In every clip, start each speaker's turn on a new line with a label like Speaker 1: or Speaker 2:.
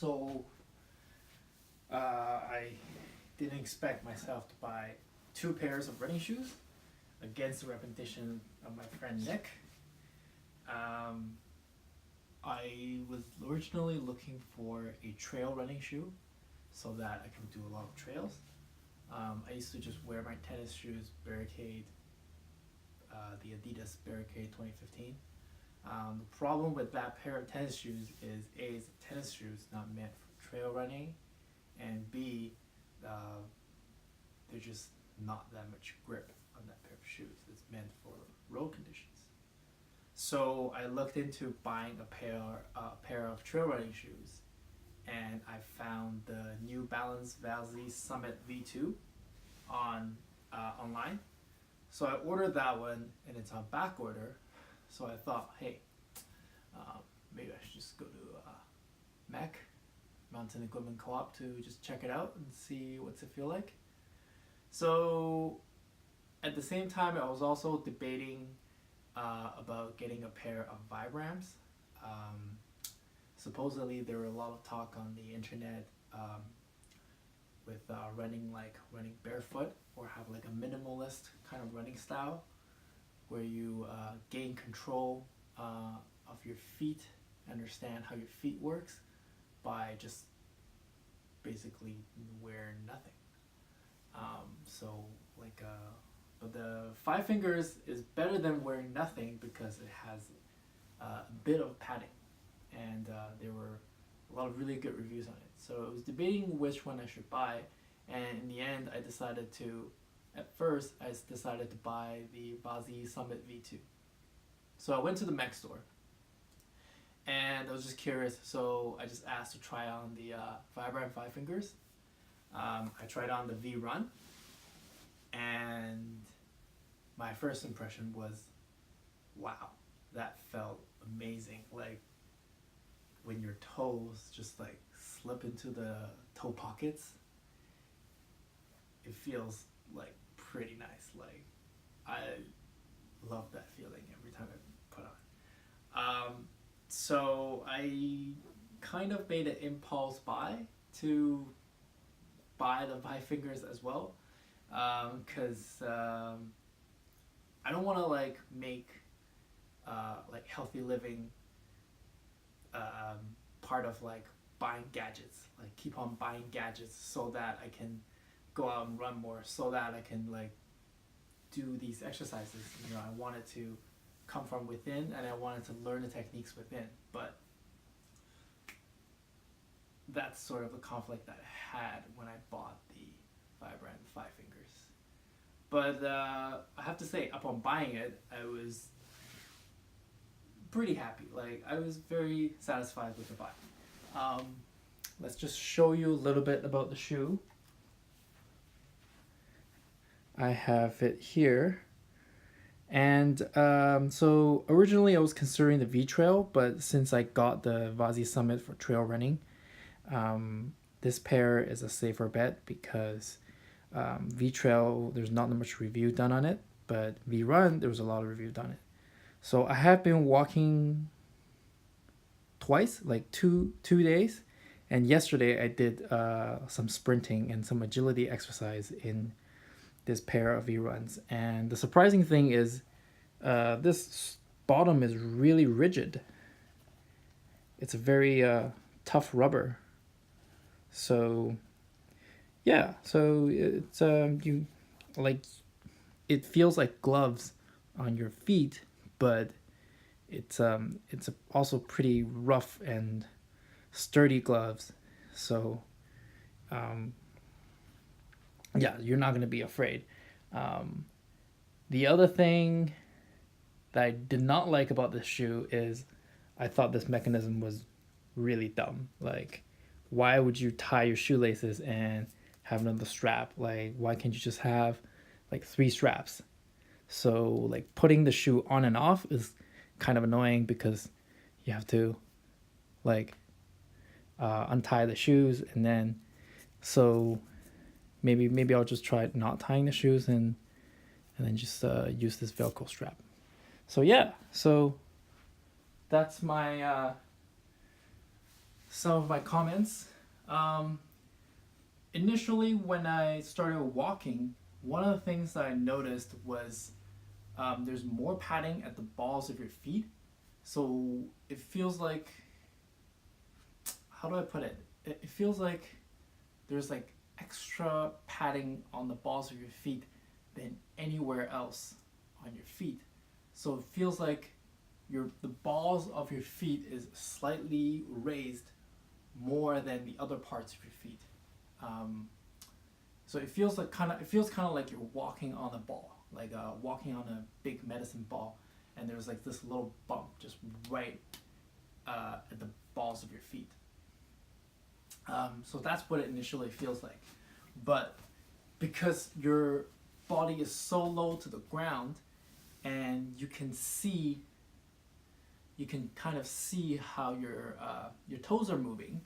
Speaker 1: So I didn't expect myself to buy two pairs of running shoes against the recommendation of my friend Nick. Um, I was originally looking for a trail running shoe so that I can do a lot of trails. I used to just wear my tennis shoes, Barricade, the Adidas Barricade 2015. The problem with that pair of tennis shoes is A, it's a tennis shoe, it's not meant for trail running, and B, uh, there's just not that much grip on that pair of shoes. It's meant for road conditions. So I looked into buying a pair of trail running shoes, and I found the New Balance Valley Summit V2 on online. So I ordered that one, and it's on back order. So I thought, hey, maybe I should just go to MEC, Mountain Equipment Co-op, to just check it out and see what's it feel like. So at the same time, I was also debating about getting a pair of Vibrams. Supposedly there were a lot of talk on the internet with running barefoot or have like a minimalist kind of running style where you gain control of your feet, understand how your feet works by just basically wear nothing. But the Five Fingers is better than wearing nothing because it has a bit of padding, and there were a lot of really good reviews on it. So I was debating which one I should buy, and in the end, I decided to buy the Vazi Summit V2. So I went to the Mech store, and I was just curious, so I just asked to try on the Vibram Five Fingers. I tried on the V Run, and my first impression was, wow, that felt amazing. Like when your toes just like slip into the toe pockets, it feels like pretty nice. Like I love that feeling every time I put on. So I kind of made an impulse buy to buy the Five Fingers as well, because I don't want to like make like healthy living part of like buying gadgets, like keep on buying gadgets so that I can go out and run more, so that I can like do these exercises. I wanted to come from within, and I wanted to learn the techniques within. But that's sort of the conflict that I had when I bought the Vibram Five Fingers. But I have to say, upon buying it, I was pretty happy. Like I was very satisfied with the buy. Let's just show you a little bit about the shoe. I have it here. And so originally I was considering the V-Trail, but since I got the Vazi Summit for trail running, this pair is a safer bet because V-Trail, there's not much review done on it, but V-Run, there was a lot of review done it. So I have been walking twice, like two days, and yesterday I did some sprinting and some agility exercise in this pair of V-Runs. And the surprising thing is this bottom is really rigid. It's a very tough rubber. So yeah, so it's you like it feels like gloves on your feet, but it's also pretty rough and sturdy gloves. So yeah, you're not going to be afraid. The other thing that I did not like about this shoe is I thought this mechanism was really dumb. Like, why would you tie your shoelaces and have another strap? Like, why can't you just have like 3 straps? So like putting the shoe on and off is kind of annoying because you have to like untie the shoes, and then so maybe I'll just try not tying the shoes and then just use this Velcro strap. So yeah, so that's my some of my comments. Um, Initially, when I started walking, one of the things that I noticed was there's more padding at the balls of your feet. So it feels like, how do I put it? It feels like there's like extra padding on the balls of your feet than anywhere else on your feet. So it feels like the balls of your feet is slightly raised more than the other parts of your feet. Um, so it feels kind of like you're walking on a ball, like walking on a big medicine ball, and there's like this little bump just right at the balls of your feet. So that's what it initially feels like, but because your body is so low to the ground, and you can kind of see how your toes are moving,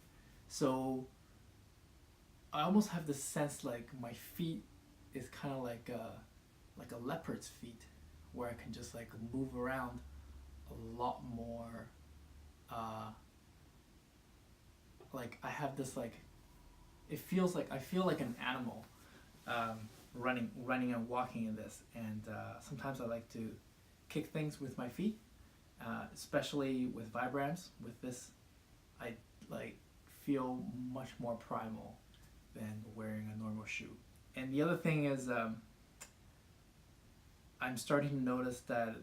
Speaker 1: so I almost have this sense like my feet is kind of like a leopard's feet, where I can just like move around a lot more. Uh, like I have this like, it feels like I feel like an animal, running and walking in this, and sometimes I like to kick things with my feet, especially with Vibrams. With this, I like feel much more primal than wearing a normal shoe. And the other thing is, I'm starting to notice that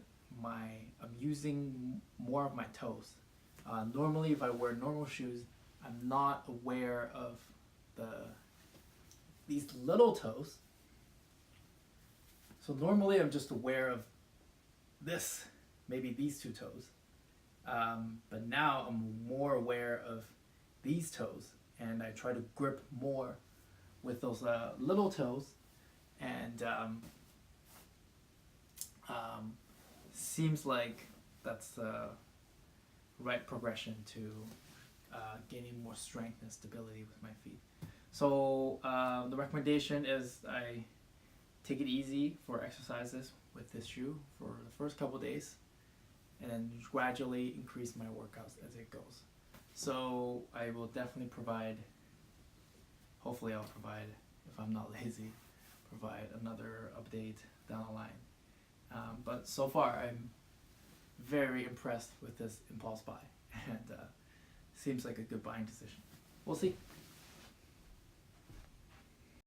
Speaker 1: I'm using more of my toes. Normally, if I wear normal shoes, I'm not aware of these little toes. So normally, I'm just aware of this, maybe these two toes. But now I'm more aware of these toes, and I try to grip more with those little toes, and seems like that's the right progression to gaining more strength and stability with my feet. So the recommendation is I take it easy for exercises with this shoe for the first couple days, and then gradually increase my workouts as it goes. So I will definitely provide, hopefully I'll provide, if I'm not lazy, provide another update down the line. But so far I'm very impressed with this impulse buy, and seems like a good buying decision. We'll see.